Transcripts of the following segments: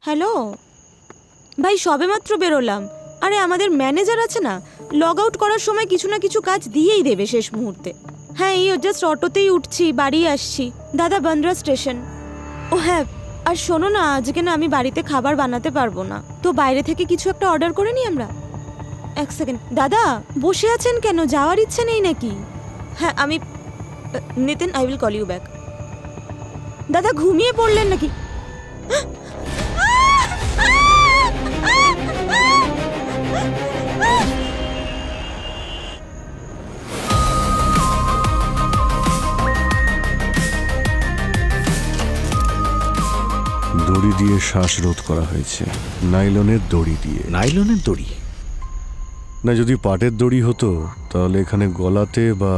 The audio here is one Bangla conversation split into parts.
হ্যালো ভাই, সবেমাত্র বেরোলাম। আরে আমাদের ম্যানেজার আছে না, লগ আউট করার সময় কিছু না কিছু কাজ দিয়েই দেবে শেষ মুহূর্তে। হ্যাঁ, এই জাস্ট অটোতেই উঠছি, বাড়ি আসছি। দাদা, বান্দ্রা স্টেশন। ও হ্যাঁ, আর শোনো না, আজকে না আমি বাড়িতে খাবার বানাতে পারবো না, তো বাইরে থেকে কিছু একটা অর্ডার করে নিই আমরা। এক সেকেন্ড দাদা, বসে আছেন কেন? যাওয়ার ইচ্ছে নেই নাকি? হ্যাঁ আমি Nitin, I will call you back. দাদা ঘুমিয়ে পড়লেন নাকি? দড়ি দিয়ে শ্বাসরোধ করা হয়েছে, নাইলনের দড়ি দিয়ে। নাইলনের দড়ি? না, যদি পাটের দড়ি হতো তাহলে এখানে গলাতে বা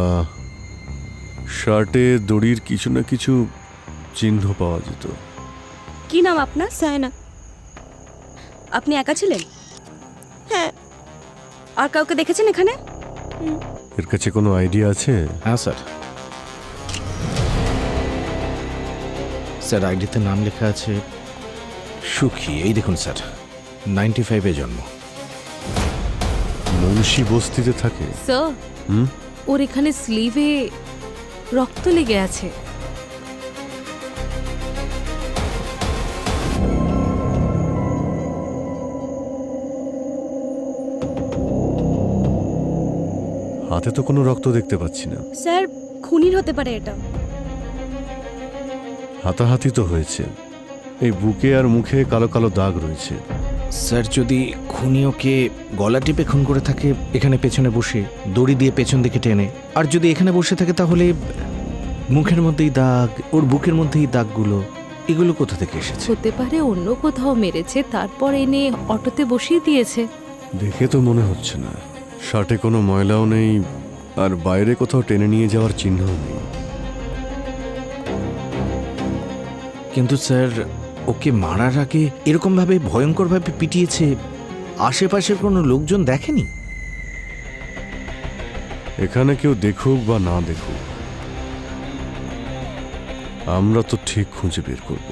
শার্টে দড়ির কিছু না কিছু চিহ্ন পাওয়া যেত। কি নাম আপনার? সায়না। আপনি একা ছিলেন? হ্যাঁ। আর কাউকে দেখেছেন এখানে? এর কাছে কোনো আইডিয়া আছে? হ্যাঁ স্যার। স্যার আইডিতে নাম লেখা আছে সুখী। এই দেখুন স্যার, 95-এ জন্ম। মুন্সি বস্তিতে থাকে। স্যার, হুম? ওর এখানে স্লিভে রক্ত লেগে আছে। হাতে তো কোনো রক্ত দেখতে পাচ্ছি না। স্যার, খুনির হতে পারে এটা। হাতাহাতি তো হয়েছে, এই বুকে আর মুখে কালো কালো দাগ রয়েছে। স্যার, যদি খুনি ওকে গলা টিপে খুন করে থাকে এখানে পেছনে বসে, দড়ি দিয়ে পেছন দিকে টেনে, আর যদি এখানে বসে থাকে তাহলে মুখের মধ্যেই দাগ, ওর বুকের মধ্যেই দাগগুলো, এগুলো কোথা থেকে এসেছে? হতে পারে অন্য কোথাও মেরেছে, তারপর এনে অটোতে বসিয়ে দিয়েছে। দেখে তো মনে হচ্ছে না। শার্টে কোনো ময়লাও নেই, আর বাইরে কোথাও টেনে নিয়ে যাওয়ার চিহ্নও নেই। কিন্তু স্যার, ওকে মারার আগে এরকম ভাবে ভয়ঙ্কর ভাবে পিটিয়েছে, আশেপাশের কোনো লোকজন দেখেনি? এখানে কেউ দেখুক বা না দেখুক, আমরা তো ঠিক খুঁজে বের করব।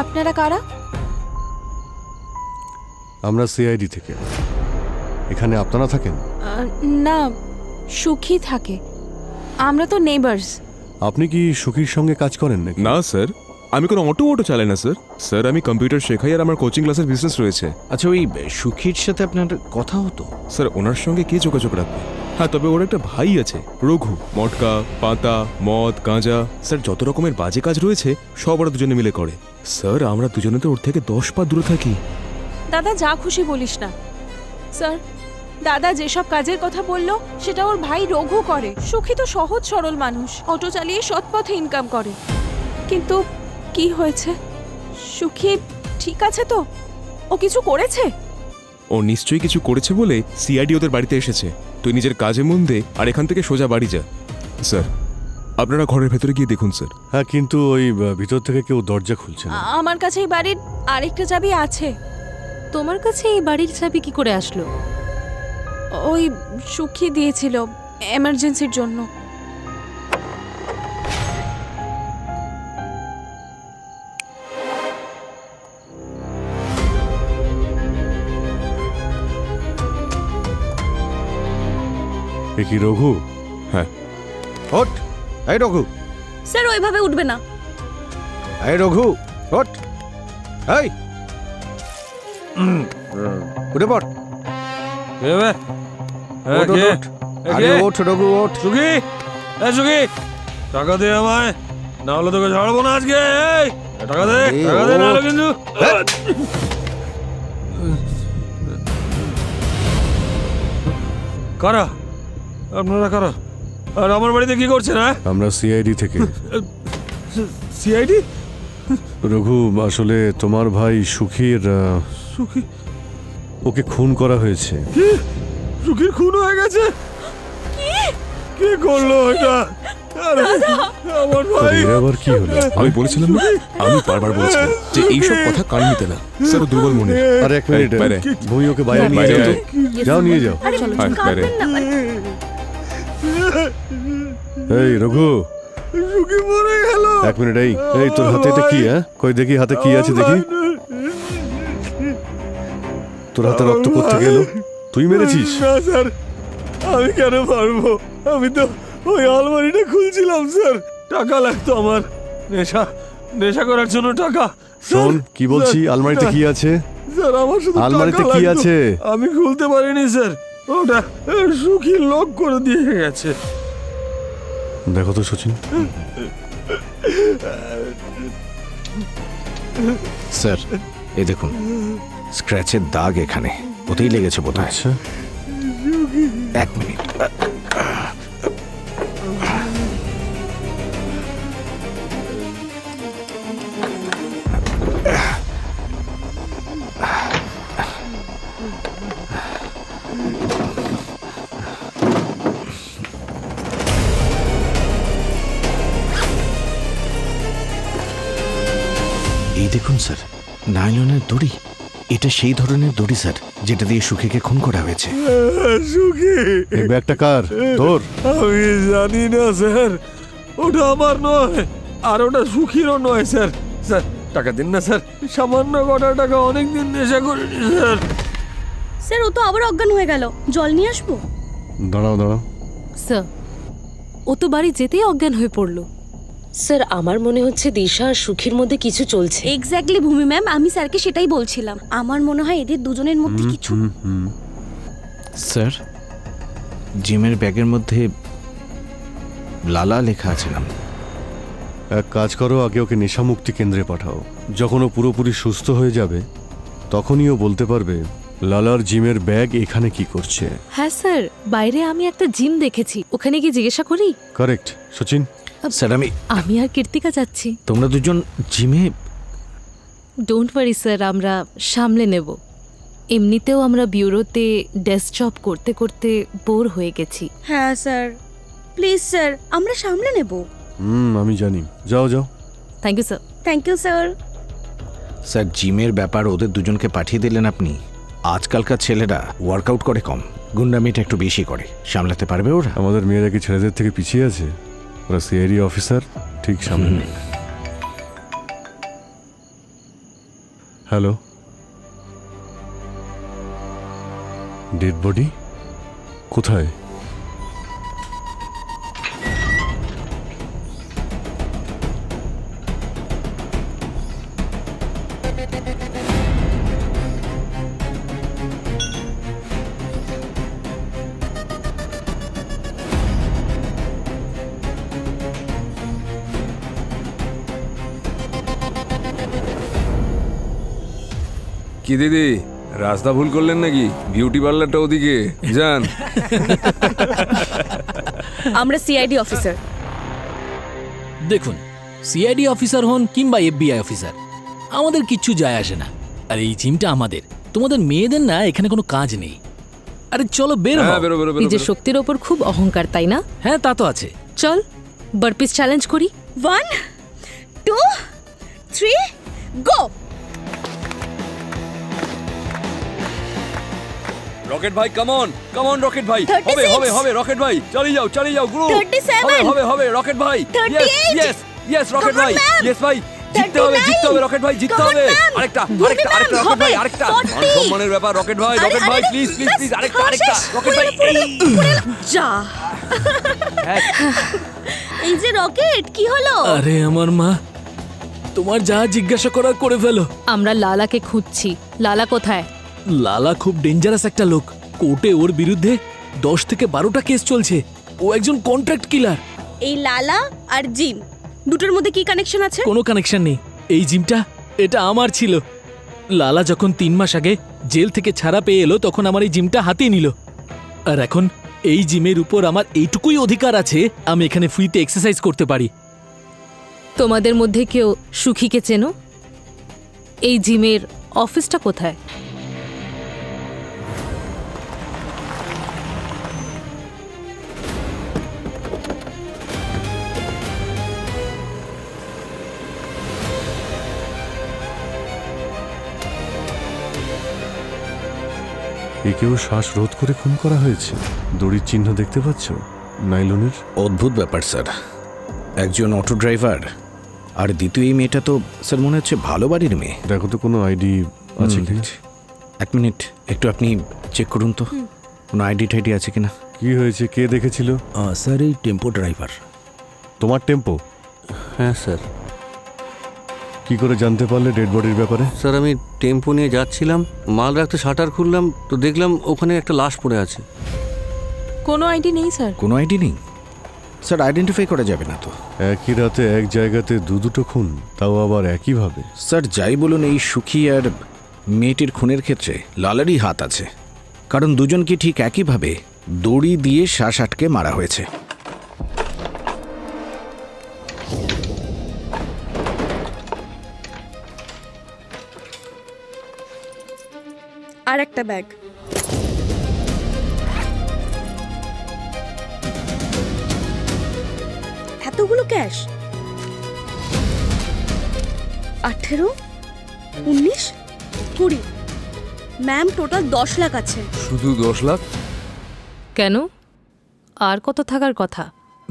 আপনারা কারা? আমরা সিআইডি থেকে। এখানে আপনারা থাকেন? না, সুখী থাকে। আমরা তো নেইবার্স। আপনি কি সুখীর সঙ্গে কাজ করেন নাকি? না স্যার, আমি কোনো অটো চালাই না স্যার। স্যার, আমি কম্পিউটার শেখাই আর আমার কোচিং ক্লাসের বিজনেস রয়েছে। আচ্ছা, ওই সুখীর সাথে আপনার কথা হতো? স্যার, ওনার সঙ্গে কে যোগাযোগ রাখবে? হ্যাঁ, তবে ওর একটা ভাই আছে, রঘু। মটকা, পাতা, মদ, গাঁজা, স্যার যত রকমের বাজে কাজ রয়েছে সব ওরা দুজনে মিলে করে। স্যার, আমরা দুজনে তো ওর থেকে 10 পা দূরে থাকি। দাদা, যা খুশি বলিস না। স্যার, দাদা যেসব কাজের কথা বললো সেটা ওর ভাই রঘু করে। সুখী তো সহজ সরল মানুষ, অটো চালিয়ে সৎ পথে ইনকাম করে। কিন্তু কি হয়েছে? সুখী ঠিক আছে তো? ও কিছু করেছে? ও নিশ্চয়ই কিছু করেছে বলে সিআইডি ওদের বাড়িতে এসেছে। তুই নিজের কাজে মন দে আর এখান থেকে সোজা বাড়ি যা। স্যার, আপনারা ঘরের ভেতরে গিয়ে দেখুন স্যার। হ্যাঁ, কিন্তু ওই ভিতর থেকে কেউ দরজা খুলছে না। আমার কাছে এই বাড়ির আরেকটা চাবি আছে। তোমার কাছে এই বাড়ির চাবি কি করে আসলো? ওই সুখী দিয়েছিল এমার্জেন্সির জন্য। এ কি রঘু? হ্যাঁ। ওঠ, এই রঘু, স্যার, ওইভাবে উঠবে না। এই রঘু, ওঠ, এই উঠে পড়। ওঠ, ওঠ, ওঠ। আরে ওঠ রঘু, ওঠ। সুখী, এ সুখী, টাকা দে আমায়, না হলে তোকে ছাড়বো না আজকে। এই টাকা দে, এই টাকা দে, ওঠ। নাহলে কিন্তু। কারা আপনারা? কারা? আর আমার বাড়িতে কি করছেন? হ্যাঁ, আমরা সিআইডি থেকে। সিআইডি? রঘু, আসলে তোমার ভাই সুখীর সুখী? ওকে খুন করা হয়েছে। সুখীর খুন হয়ে গেছে? কে করলো এটা? আরে, আমার ভাই। এর আবার কি হলো? আমি বলেছিলাম না, আমি বারবার বলেছিলাম যে এইসব কথা কান নিতে না। স্যার ও দুর্বল মনে। আরে এক মিনিট, এই, বাইরে। ভূমি ওকে বাইরে নিয়ে বাইরে যাও তো। আয়। যাও নিয়ে যাও। আরে আয়, বাইরে। কাঁদবেন না, আরে, এই রঘু, সুখী মরে গেল। এক মিনিট। এই এই তোর হাতে এটা কি? হ্যাঁ, কই দেখি হাতে কি আছে দেখি। তোর হাতে রক্ত কোত্থেকে এলো? তুই মেরেছিস? না স্যার, আমি কেন পারবো? আমি তো ওই আলমারিটা খুলছিলাম স্যার। টাকা লাগতো আমার, নেশা করার জন্য টাকা। শোন কি বলছি, আলমারিতে কি আছে? স্যার আমার শুধু আলমারিতে টাকা কি লাগতো। আছে? আমি খুলতে পারিনি স্যার, ওটা সুখী লক করে দিয়ে গেছে। দেখো তো সচিন। স্যার এই দেখুন, স্ক্র্যাচের দাগ এখানে, ওতেই লেগেছে বোধহয়। আচ্ছা, 1 মিনিট। এই দেখুন স্যার, নাইলনের দড়ি। এটা সেই ধরনের দড়ি স্যার, যেটা দিয়ে সুখীকে খুন করা হয়েছে। সুখী, এই ব্যাগটা কার? তোর? আমি জানি না স্যার, ওটা আমার নয়, আর ওটা সুখীরও নয় স্যার। স্যার টাকা দিন না স্যার, সামান্য কটা টাকা, অনেক দিন নেশা করিনি স্যার। স্যার ও তো আবার অজ্ঞান হয়ে গেল, জল নিয়ে আসবো? দাঁড়াও দাঁড়াও। স্যার ও তো বাড়ি যেতেই অজ্ঞান হয়ে পড়লো। স্যার আমার মনে হচ্ছে দিশা আর সুখীর মধ্যে কিছু চলছে। এক্স্যাক্টলি ভূমি ম্যাম, আমি স্যারকে সেটাই বলছিলাম। আমার মনে হয় এদের দুজনের মধ্যে কিছু। স্যার জিমের ব্যাগের মধ্যে লালা লেখা আছে নাম। এক কাজ করো, আগে ওকে নেশামুক্তি কেন্দ্রে পাঠাও। যখন ও পুরোপুরি সুস্থ হয়ে যাবে তখনই ও বলতে পারবে লালার জিমের ব্যাগ এখানে কি করছে। হ্যাঁ স্যার, বাইরে আমি একটা জিম দেখেছি, ওখানে গিয়ে জিজ্ঞাসা করি। কারেক্ট সচিন। স্যার আমি আর কীর্তিকা যাচ্ছি। তোমরা দুজন জিমে। ডোন্ট ওয়ারি স্যার, আমরা সামলে নেব। এমনিতেও আমরা ব্যুরোতে ডেস্ক জব করতে করতে বোর হয়ে গেছি। হ্যাঁ স্যার, প্লিজ স্যার, আমরা সামলে নেব। আমি জানি। যাও যাও। Thank you sir. Thank you sir. Sir জিমের ব্যাপার ওদের দুজনকে পাঠিয়ে দিলেন আপনি। আজকালকার ছেলেরা ওয়ার্কআউট করে কম, গুন্ডামিটা একটু বেশি করে। সামলাতে পারবে ওরা? আমাদের মেয়েরা কি ছেলেদের থেকে পিছিয়ে আছে? ওরা সিআইডি অফিসার, ঠিক সামনে নেই। হ্যালো, ডেড বডি কোথায়? কি দিদি, রাস্তা ভুল করলেন নাকি? বিউটি পার্লারটা ওদিকে যান। আমরা সিআইডি অফিসার। দেখুন, সিআইডি অফিসার হন কিংবা এফবিআই অফিসার, আমাদের কিচ্ছু যায় আসে না। আর এই জিমটা আমাদের, তোমাদের মেয়েদের না এখানে কোনো কাজ নেই। আরে চলো বের হও। হ্যাঁ, বেরো বেরো বেরো নিজের বেরো। শক্তির ওপর খুব অহংকার, তাই না? হ্যাঁ তা তো আছে। চল বারপিস চ্যালেঞ্জ করি। 1 2 3 গো। রকেট ভাই কাম অন রকেট ভাই। 36 হবে হবে হবে রকেট ভাই, চালিয়ে যাও গ্রুপ। 37 হবে হবে হবে রকেট ভাই। 38 ইয়েস রকেট Come on, ভাই, ma'am. ইয়েস ভাই। জিততে 39 হবে রকেট ভাই, জিততে Come on, হবে। ma'am. আরেকটা ভূমি আরেকটা ma'am, আরেকটা রকেট ভাই, হবে। আরেকটা। 40 মান সম্মানের ব্যাপার রকেট ভাই, আরে, রকেট ভাই আরে, প্লিজ প্লিজ ব্যাস, প্লিজ আরেকটা খাওয়া আরেকটা শেষ। রকেট ভাই। যা। এই যে রকেট, কি হলো? আরে আমার মা, তোমার যা জিজ্ঞাসা করার করে ফেলো। আমরা লালাকে খুঁজছি। লালা কোথায়? লালা খুব ডেঞ্জারাস একটা লোক। কোর্টে ওর বিরুদ্ধে 10 থেকে 12টা কেস চলছে। ও একজন কন্ট্রাক্ট কিলার। এই লালা আর জিম দুটোর মধ্যে কি কানেকশন আছে? কোনো কানেকশন নেই। এই জিমটা এটা আমার ছিল। লালা যখন 3 মাস আগে জেল থেকে ছাড়া পেয়ে এলো তখন আমার এই জিমটা হাতিয়ে নিল। আর এখন এই জিমের উপর আমার এইটুকুই অধিকার আছে, আমি এখানে ফ্রিতে এক্সারসাইজ করতে পারি। তোমাদের মধ্যে কেউ সুখীকে চেনো? এই জিমের অফিসটা কোথায়? একেও শ্বাসরোধ করে খুন করা হয়েছে। দড়ির চিহ্ন দেখতে পাচ্ছ নাইলনের? অদ্ভুত ব্যাপার স্যার, একজন অটো ড্রাইভার আর দ্বিতীয় এই মেয়েটা তো স্যার মনে হচ্ছে ভালো বাড়ির মেয়ে। দেখো তো কোনো আইডি আছে কিনা। এক মিনিট, একটু আপনি চেক করুন তো কোনো আইডি টাইডি আছে কিনা। কি হয়েছে, কে দেখেছিল? স্যার এই টেম্পো ড্রাইভার। তোমার টেম্পো? হ্যাঁ স্যার। কি করে জানতে পারলে ডেড বডির ব্যাপারে? স্যার আমি টেম্পো নিয়ে যাচ্ছিলাম, মাল রাখতে শাটার খুললাম তো দেখলাম ওখানে একটা লাশ পড়ে আছে। কোনো আইডি নেই স্যার। কোনো আইডি নেই স্যার, আইডেন্টিফাই করা যাবে না তো। একই রাতে এক জায়গাতে দুটো খুন, তাও আবার একইভাবে। স্যার যাই বলুন, এই সুখী আর মেয়েটির খুনের ক্ষেত্রে লালারই হাত আছে, কারণ দুজনকে ঠিক একইভাবে দড়ি দিয়ে শ্বাস আটকে মারা হয়েছে। আর একটা ব্যাগ। এতগুলো ক্যাশ? 18, 19, 20। ম্যাম টোটাল 10 লাখ আছে। শুধু 10 লাখ? কেন, আর কত থাকার কথা?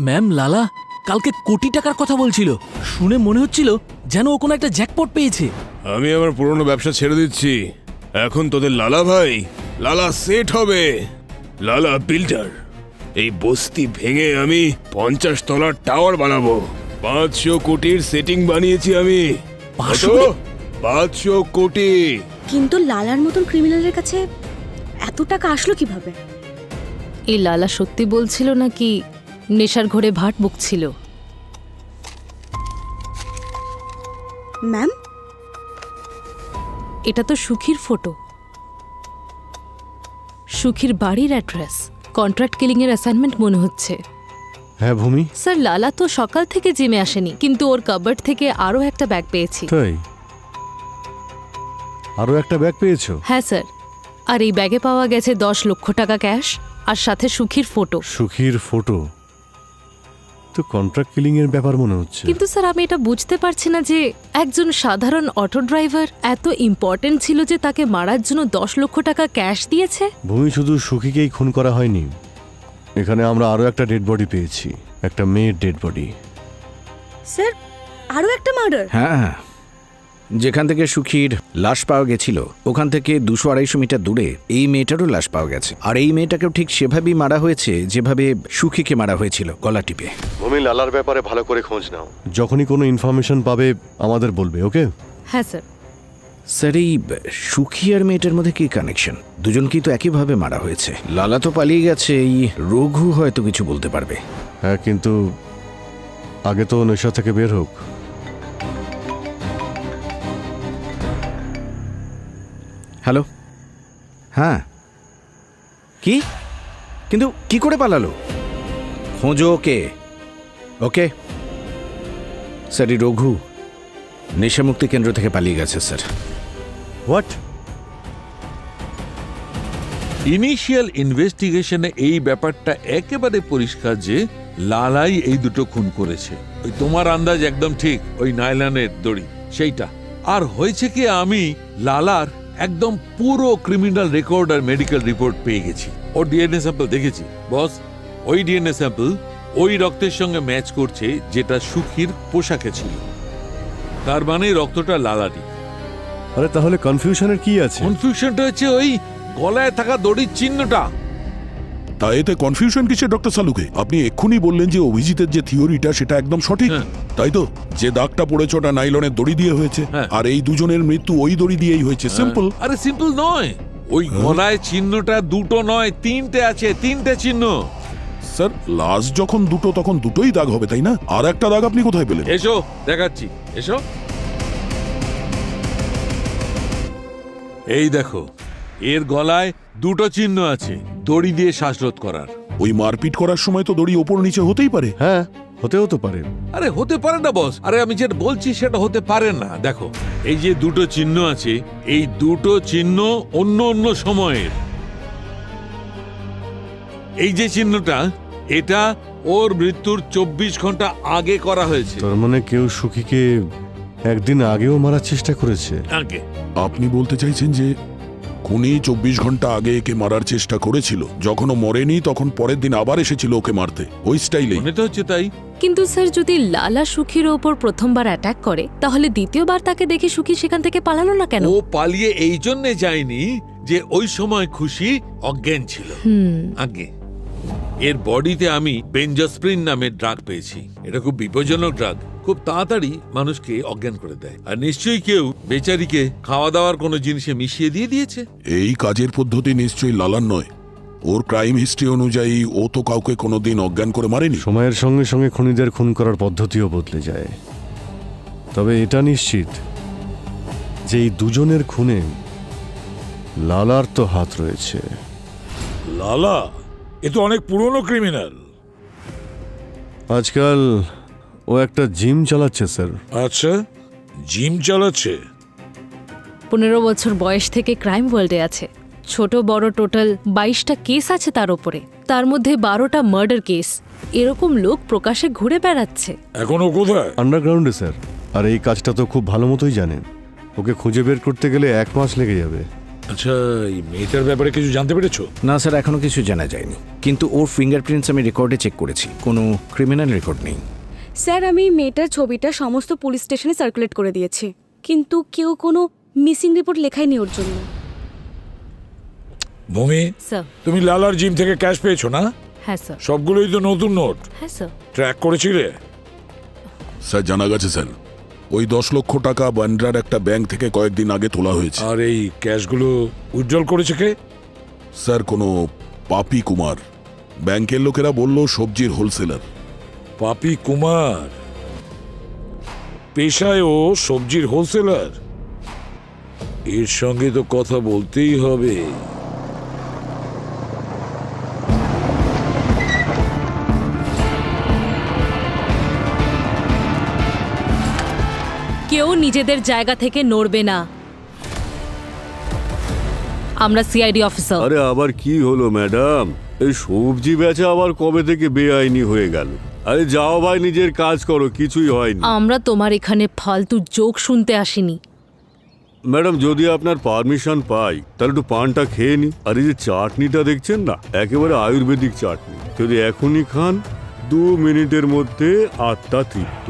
ম্যাম লালা কালকে কোটি টাকার কথা বলছিল, শুনে মনে হচ্ছিল যেন ও কোনো একটা জ্যাকপট পেয়েছে। আমি আমার পুরনো ব্যবসা ছেড়ে দিচ্ছি, এখন তোদের লালা ভাই লালা সেট হবে, লালা বিল্ডার। এই বস্তি ভেঙে আমি 50 তলার টাওয়ার বানাবো। 500 কোটির সেটিং বানিয়েছি আমি। 500 কোটি। কিন্তু লালার মতন ক্রিমিনালের কাছে এত টাকা আসলো কিভাবে? এই লালা সত্যি বলছিল নাকি নেশার ঘোরে ভাট বকছিল? ম্যাম এটা তো সুখীর ফটো, সুখীর বাড়ির অ্যাড্রেস, কন্ট্রাক্ট কিলিং এর অ্যাসাইনমেন্ট মনে হচ্ছে। হ্যাঁ ভূমি, স্যার লালা তো সকাল থেকে জিমে আসেনি, কিন্তু ওর কাবার্ড থেকে আরও একটা ব্যাগ পেয়েছি। তাই আরো একটা ব্যাগ পেয়েছো? হ্যাঁ স্যার, আর এই ব্যাগে পাওয়া গেছে 10 লক্ষ টাকা ক্যাশ আর সাথে সুখীর ফটো। সুখীর ফটো তো কন্ট্রাক্ট কিলিং এর ব্যাপার মনে হচ্ছে। কিন্তু স্যার আমি এটা বুঝতে পারছি না যে একজন সাধারণ অটো ড্রাইভার এত ইম্পর্টেন্ট ছিল যে তাকে মারার জন্য 10 লক্ষ টাকা ক্যাশ দিয়েছে। ভূমি, শুধু সুখীকেই খুন করা হয়নি, এখানে আমরা আরো একটা ডেড বডি পেয়েছি, একটা মেয়ের ডেড বডি। স্যার আরো একটা মার্ডার? হ্যাঁ, যেখান থেকে সুখীর লাশ পাওয়া গেছিল ওখান থেকে 200-250 মিটার দূরে এই মেয়েটারও লাশ পাওয়া গেছে, আর এই মেয়েটাকেও ঠিক সেভাবেই মারা হয়েছে যেভাবে সুখীকে মারা হয়েছিল, গলা টিপে। ভূমি, লালার ব্যাপারে ভালো করে খোঁজ নাও, যখনই কোনো ইনফরমেশন পাবে আমাদের বলবে, ওকে? হ্যাঁ স্যার। স্যার এই সুখী আর মেয়েটার মধ্যে কি কানেকশন? দুজনকেই তো একইভাবে মারা হয়েছে। লালা তো পালিয়ে গেছে, এই রঘু হয়তো কিছু বলতে পারবে। হ্যাঁ, কিন্তু আগে তো নেশা থেকে বের হোক। হ্যালো, হ্যাঁ কি? কিন্তু কি করে পালালো? খোঁজো ওকে। ওকে স্যার, এই রঘু নেশামুক্তি কেন্দ্র থেকে পালিয়ে গেছে স্যার। হোয়াট? ইনিশিয়াল ইনভেস্টিগেশনে এই ব্যাপারটা একেবারে পরিষ্কার যে লালাই এই দুটো খুন করেছে। ওই তোমার আন্দাজ একদম ঠিক, ওই নাইলনের দড়ি সেইটা। আর হয়েছে কি, আমি লালার একদম পুরো ক্রিমিনাল রেকর্ড আর মেডিকেল রিপোর্ট পেয়ে গেছি। ওর ডিএনএ স্যাম্পল দেখেছি বস, ওই ডিএনএ স্যাম্পল ওই রক্তের সঙ্গে ম্যাচ করছে যেটা সুখীর পোশাকে ছিল, তার মানে রক্তটা লালারই। আরে তাহলে কনফিউশনের কি আছে? কনফিউশনটা হচ্ছে ওই গলায় থাকা দড়ির চিহ্নটা। তা এতে কনফিউশন কিসে ডক্টর সালুকে? আপনি এক্ষুনি বললেন যে অভিজিতের যে থিওরিটা সেটা একদম সঠিক, তাই তো? যে দাগটা পড়েছে ওটা নাইলনের দড়ি দিয়ে হয়েছে, আর এই দুজনের মৃত্যু ওই দড়ি দিয়েই হয়েছে। সিম্পল। আরে সিম্পল নয়, ওই গলায় চিহ্নটা দুটো নয়, 3টে আছে, 3টে চিহ্ন। স্যার লাশ যখন দুটো তখন দুটোই দাগ হবে, তাই না? আর একটা দাগ আপনি কোথায় পেলেন? এসো দেখাচ্ছি, এসো। এই দেখো, এর গলায় দুটো চিহ্ন আছে, দড়ি দিয়ে শ্বাসরোধ করার। ওই মারপিট করার সময় তো দড়ি ওপর নিচে হতেই পারে। হ্যাঁ, হতেও তো পারে। আরে হতে পারে না বস, আরে আমি যেটা বলছি সেটা হতে পারে না। দেখো, এই যে দুটো চিহ্ন আছে, এই দুটো চিহ্ন অন্য অন্য সময়ের। এই যে চিহ্নটা, এটা ওর মৃত্যুর 24 ঘন্টা আগে করা হয়েছে। তার মানে কেউ সুখীকে একদিন আগেও মারার চেষ্টা করেছে। আগে। আপনি বলতে চাইছেন যে খুনি 24 ঘন্টা আগে একে মারার চেষ্টা করেছিল। যখন ও মরেনি তখন পরের দিন আবার এসেছিল ওকে মারতে, ওই স্টাইলে। মনে তো হচ্ছে তাই। কিন্তু স্যার যদি লালা সুখীর ওপর প্রথমবার অ্যাটাক করে তাহলে দ্বিতীয়বার তাকে দেখে সুখী সেখান থেকে পালানো না কেন? ও পালিয়ে এই জন্যে যায়নি যে ওই সময় খুশি অজ্ঞান ছিল। আগে এর বডিতে আমি বেনজস্প্রিন নামের ড্রাগ পেয়েছি। এটা খুব বিপজ্জনক ড্রাগ, খুব তাড়াতাড়ি মানুষকে অজ্ঞান করে দেয়। আর নিশ্চয়ই কেউ বেচারিকে খাওয়া দাওয়ার কোনো জিনিসে মিশিয়ে দিয়েছে। এই কাজের পদ্ধতি নিশ্চয়ই লালার নয়। ওর ক্রাইম হিস্ট্রি অনুযায়ী ও তো কাউকে কোনোদিন অজ্ঞান করে মারেনি। সময়ের সঙ্গে সঙ্গে খুনিদের খুন করার পদ্ধতিও বদলে যায়। তবে এটা নিশ্চিত যে এই দুজনের খুনে লালার তো হাত রয়েছে। লালা এ তো অনেক পুরনো ক্রিমিনাল। আজকাল ও একটা জিম চালাচ্ছে স্যার। আচ্ছা, জিম চালাচ্ছে? 15 বছর বয়স থেকে ক্রাইম ওয়ার্ল্ডে আছে। ছোট বড় টোটাল 22টা কেস আছে তার উপরে, তার মধ্যে 12টা মার্ডার কেস। এরকম লোক প্রকাশে ঘুরে বেড়াচ্ছে। এখনো কোথায়? আন্ডারগ্রাউন্ডে স্যার। আর এই কাজটা তো খুব ভালো মতোই জানেন। ওকে খুঁজে বের করতে গেলে 1 মাস লেগে যাবে। আচ্ছা, এই মেয়েটার ব্যাপারে কিছু জানতে পেরেছো? না স্যার, এখনো কিছু জানা যায়নি, কিন্তু ওর ফিঙ্গারপ্রিন্টস আমি রেকর্ডে চেক করেছি, কোনো ক্রিমিনাল রেকর্ড নেই। স্যার, আমি মেয়েটার ছবিটা সমস্ত পুলিশ স্টেশনে সার্কুলেট করে দিয়েছি, কিন্তু কেউ কোনো মিসিং রিপোর্ট লেখায়নি ওর জন্য। ভূমি, স্যার। তুমি লালার জিম থেকে ক্যাশ পেয়েছো না? হ্যাঁ স্যার। সবগুলোই তো নতুন নোট। হ্যাঁ স্যার। ট্র্যাক করেছিলে? স্যার জানা গেছে স্যার, ওই 10 লক্ষ টাকা বান্দ্রার একটা ব্যাংক থেকে কয়েকদিন আগে তোলা হয়েছে। আর এই ক্যাশগুলো উইথড্রল করেছে কে? স্যার কোনো পাপি কুমার। ব্যাংকের লোকেরা বলল সবজির হোলসেলার। পাপি কুমার পেশায় ও সবজির হোলসেলার? এর সঙ্গে তো কথা বলতেই হবে। কেউ নিজেদের জায়গা থেকে নড়বে না। আমরা সিআইডি অফিসার। আরে আবার কি হলো ম্যাডাম? এই সবজি বেচা আবার কবে থেকে বেআইনি হয়ে গেল? আরে যাও ভাই, নিজের কাজ করো, কিছুই হয়নি। আমরা তোমার এখানে ফালতু জোক শুনতে আসিনি। ম্যাডাম, যদি আপনার পারমিশন পাই তাহলে একটু পানটা খেয়ে নি। আর এই যে চাটনিটা দেখছেন না, একেবারে আয়ুর্বেদিক চাটনি। যদি এখনই খান 2 মিনিটের মধ্যে আত্মা তৃপ্ত।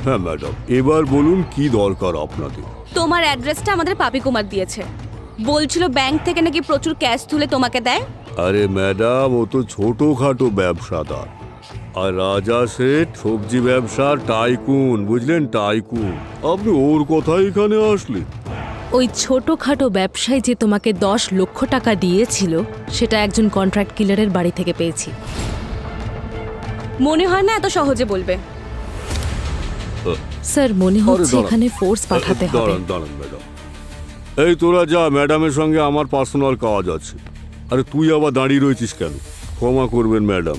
হ্যাঁ ম্যাডাম, এবার বলুন কি দরকার আপনাদের? তোমার অ্যাড্রেসটা আমাদের পাপি কুমার দিয়েছে। বলছিল ব্যাংক থেকে নাকি প্রচুর ক্যাশ তুলে তোমাকে দেয়। আরে ম্যাডাম, ও তো ছোটখাটো ব্যবসাদার। আর রাজা শেঠ সবজি ব্যবসার টাইকুন, বুঝলেন, টাইকুন। আপনি ওর কথাই এখানে আসলেন? ওই ছোটখাটো ব্যবসায়ী যে তোমাকে 10 লক্ষ টাকা দিয়েছিল সেটা একজন কন্ট্রাক্ট কিলারের বাড়ি থেকে পেয়েছি। মনে হয় না এত সহজে বলবে। স্যার, মনে হচ্ছে এখানে ফোর্স পাঠাতে হবে। দাঁড়ান ম্যাডাম। এই তোরা যা, ম্যাডামের সঙ্গে আমার পার্সোনাল কাজ আছে। আরে তুই আবার দাঁড়িয়ে রয়েছিস কেন? ক্ষমা করবেন ম্যাডাম,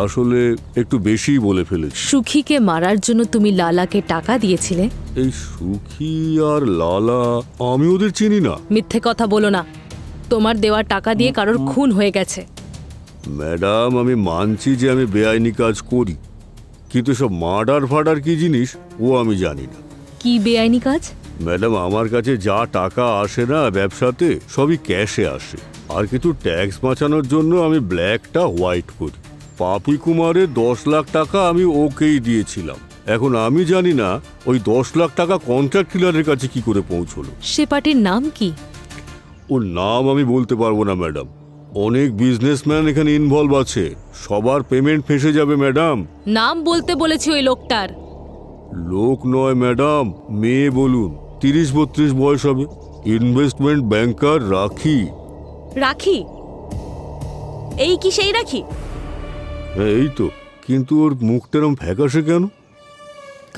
আসলে একটু বেশিই বলে ফেলেছি। সুখীকে মারার জন্য তুমি লালাকে টাকা দিয়েছিলে? এই সুখী আর লালা, আমি ওদের চিনি না। মিথ্যে কথা বলো না। তোমার দেওয়া টাকা দিয়ে কারোর খুন হয়ে গেছে। ম্যাডাম, আমি মানছি যে আমি বেআইনি কাজ করি, কিন্তু সব মার্ডার ফাডার কি জিনিস ও আমি জানি না। কি বেআইনি কাজ? ম্যাডাম, আমার কাছে যা টাকা আসে না ব্যবসাতে, সবই ক্যাশে আসে। আর কিছু ট্যাক্স বাঁচানোর জন্য আমি ব্ল্যাকটা হোয়াইট করি। পাপি কুমারের 10 লাখ টাকা আমি ওকেই দিয়েছিলাম। এখন আমি জানি না ওই 10 লাখ টাকা কন্ট্রাক্ট কিলারের কাছে কি করে পৌঁছলো। সে পার্টির নাম কি? ওর নাম আমি বলতে পারবো না ম্যাডাম। অনেক বিজনেসম্যান এখানে ইনভলভ আছে, সবার পেমেন্ট ফেঁসে যাবে ম্যাডাম। নাম বলতে বলেছি ওই লোকটার। লোক নয় ম্যাডাম, মেয়ে বলুন। 30-32 বয়স হবে। ইনভেস্টমেন্ট ব্যাংকার রাখি। রাখি? এই কি সেই রাখি? হ্যাঁ এই তো, কিন্তু ওর মুখটা এরম ফ্যাকাশে কেন?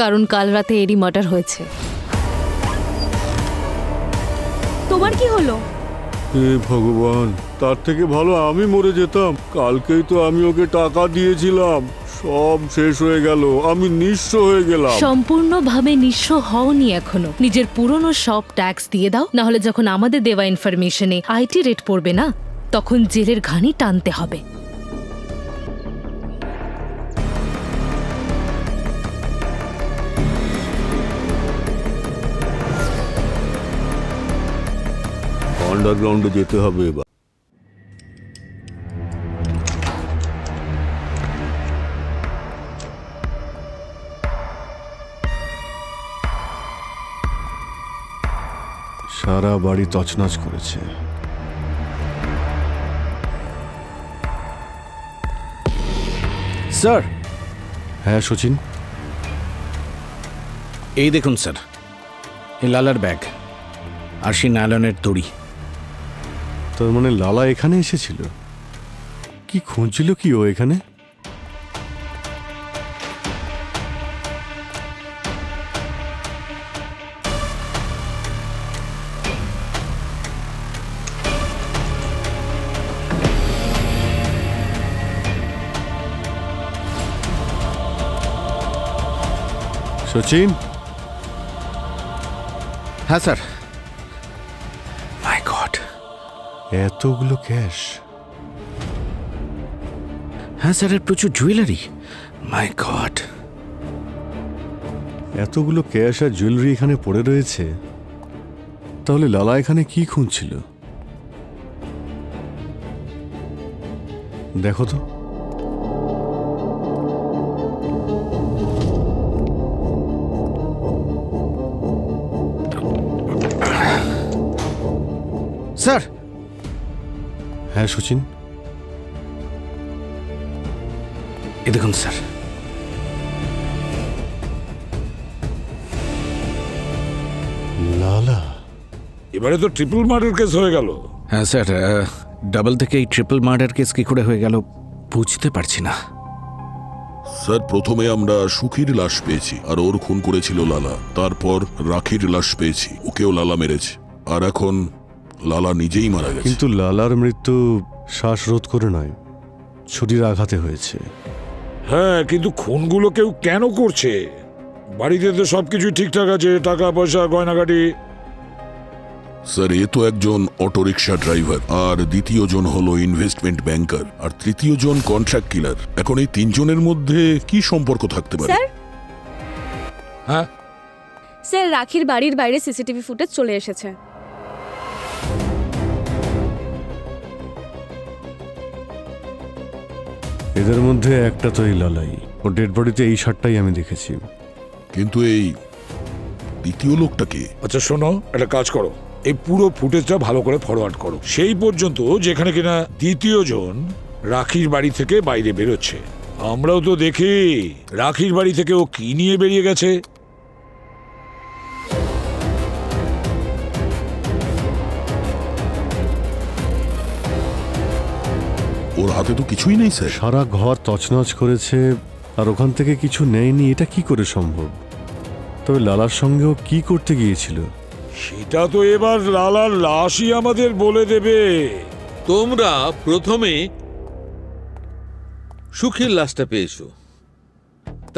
কারণ কাল রাতে এরই মার্ডার হয়েছে। তোমার কি হলো? হে ভগবান, তার থেকে ভালো আমি মরে যেতাম। কালকেই তো আমি ওকে টাকা দিয়েছিলাম, সব শেষ হয়ে গেল। আমি নিঃস্ব হয়ে গেলাম। সম্পূর্ণভাবে নিঃস্ব হওনি এখনো। নিজের পুরনো সব ট্যাক্স দিয়ে দাও, না হলে যখন আমাদের দেওয়া ইনফরমেশনে আইটি রেট পড়বে না, তখন জেলের ঘানি টানতে হবে। আন্ডারগ্রাউন্ডে যেতে হবে এবার। সারা বাড়ি তছনছ করেছে। স্যার। হ্যাঁ সচিন, এই দেখুন স্যার, এই লালার ব্যাগ আর সেই নায়লনের দড়ি। তার মানে লালা এখানে এসেছিল? কি খুঁজছিল কি ও এখানে? সচিন। হ্যাঁ স্যার। মাই গড, এতগুলো ক্যাশ। হ্যাঁ স্যার, এর প্রচুর জুয়েলারি। মাই গড, এতগুলো ক্যাশ আর জুয়েলারি এখানে পড়ে রয়েছে, তাহলে লালা এখানে কি খুঁজছিল? দেখো তো। স্যার। হ্যাঁ সচিন। এই দেখুন স্যার। লালা। এবারে তো ট্রিপল মার্ডার কেস হয়ে গেল। হ্যাঁ স্যার, ডাবল থেকে এই ট্রিপল মার্ডার কেস কি করে হয়ে গেল বুঝতে পারছি না। স্যার, প্রথমে আমরা সুখীর লাশ পেয়েছি, আর ওর খুন করেছিল লালা। তারপর রাখির লাশ পেয়েছি, ওকেও লালা মেরেছে। আর এখন লালা নিজেই মারা গেছে। কিন্তু লালার মৃত্যু শ্বাসরোধ করে নয়, ছুরির আঘাতে হয়েছে। হ্যাঁ, কিন্তু খুনগুলো কেউ কেন করছে? বাড়িতে তো সবকিছু ঠিকঠাক আছে, টাকা পয়সা গয়নাগাটি। স্যার, এ তো একজন অটোরিকশা ড্রাইভার, আর দ্বিতীয় জন হলো ইনভেস্টমেন্ট ব্যাংকার, আর তৃতীয় জন কন্ট্রাক্ট কিলার। এখন এই তিনজনের মধ্যে কি সম্পর্ক থাকতে পারে? স্যার। হ্যাঁ স্যার, রাখির বাড়ির বাইরে সিসিটিভি ফুটেজ চলে এসেছে। এদের মধ্যে একটা তো এই লালাই। ও ডেড বডিতে এই শার্টটাই আমি দেখেছি। কিন্তু এই দ্বিতীয় লোকটাকে? আচ্ছা শোনো, একটা কাজ করো, এই পুরো ফুটেজটা ভালো করে ফরওয়ার্ড করো সেই পর্যন্ত যেখানে কিনা দ্বিতীয় জন রাখির বাড়ি থেকে বাইরে বেরোচ্ছে। আমরাও তো দেখি রাখির বাড়ি থেকে ও কি নিয়ে বেরিয়ে গেছে। ওর হাতে তো কিছুই নেই স্যার। সারা ঘর তছনছ করেছে, আর ওখান থেকে কিছু নেয়নি, এটা কি করে সম্ভব? তবে লালার সঙ্গেও কি করতে গিয়েছিল সেটা তো এবার লালার লাশই আমাদের বলে দেবে। তোমরা প্রথমে সুখীর লাশটা পেয়েছো,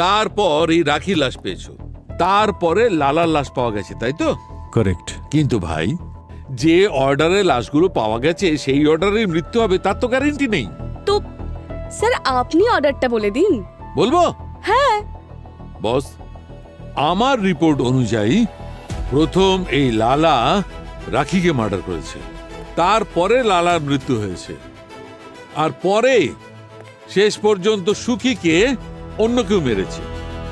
তারপর এই রাখির লাশ পেয়েছো, তারপরে লালার লাশ পাওয়া গেছে, তাই তো? কারেক্ট। কিন্তু ভাই, যে অর্ডারে লাশগুলো পাওয়া গেছে সেই অর্ডারে মৃত্যু হবে তার তো গ্যারান্টি নেই। তো স্যার, আপনি অর্ডারটা বলে দিন। বলবো? হ্যাঁ বস, আমার রিপোর্ট অনুযায়ী প্রথম এই লালা রাখিকে মার্ডার করেছে, তারপরে লালার মৃত্যু হয়েছে, আর পরে শেষ পর্যন্ত সুখীকে অন্য কেউ মেরেছে।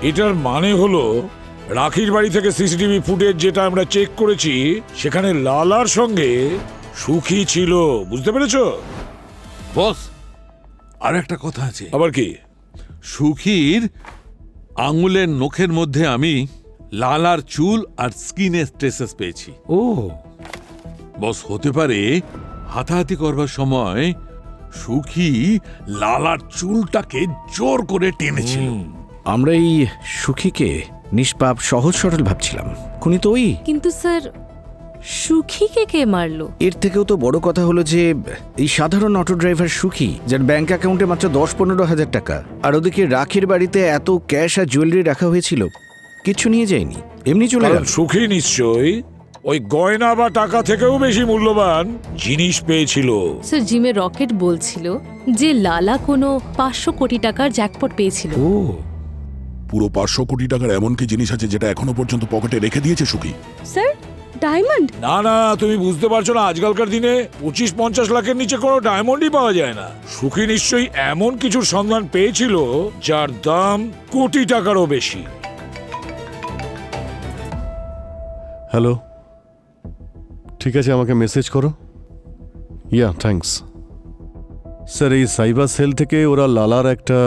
এটার মানে হলো রাখির বাড়ি থেকে সিসিটিভি ফুটেজ যেটা আমরা চেক করেছি, সেখানে লালার সঙ্গে সুখী ছিল। বুঝতে পেরেছো বস? আর একটা কথা আছে। আবার কি? সুখীর আঙুলের নখের মধ্যে আমি লালার চুল আর স্কিনের ট্রেসেস পেয়েছি। ও বস, হতে পারে হাতাহাতি করবার সময় সুখী লালার চুলটাকে জোর করে টেনেছিল। আমরা এই সুখীকে নিষ্পাপ সহজ সরল ভাবছিলাম, খুনি তো ওই। কিন্তু স্যার, সুখীকে কে মারলো? এর থেকেও তো বড় কথা হলো যে এই সাধারণ অটো ড্রাইভার সুখী, যার ব্যাংক অ্যাকাউন্টে মাত্র 10-15 হাজার টাকা, আর ওদিকে রাখির বাড়িতে এত ক্যাশ আর জুয়েলারি রাখা হয়েছিল, কিছু নিয়ে যায়নি, এমনি চলে গেল। সুখী নিশ্চয়ই ওই গয়না বা টাকা থেকেও বেশি মূল্যবান জিনিস পেয়েছিল। স্যার, জিমে রকেট বলছিল যে লালা কোনো 500 কোটি টাকার জ্যাকপট পেয়েছিল। ও, পুরো 500 কোটি টাকার এমন কি জিনিস আছে যেটা এখনো পর্যন্ত পকেটে রেখে দিয়েছে সুখী? Sir, diamond? না না, তুমি বুঝতে পারছো না, আজকালকার দিনে 25-50 লাখের নিচে কোনো ডায়মন্ডই পাওয়া যায় না। সুখী নিশ্চয়ই এমন কিছুর সন্ধান পেয়েছিল যার দাম কোটি টাকারও বেশি। হ্যালো, ঠিক আছে, আমাকে মেসেজ করো। ইয়া, থ্যাঙ্কস স্যার। এই সাইবার সেল থেকে ওরা লালার একটা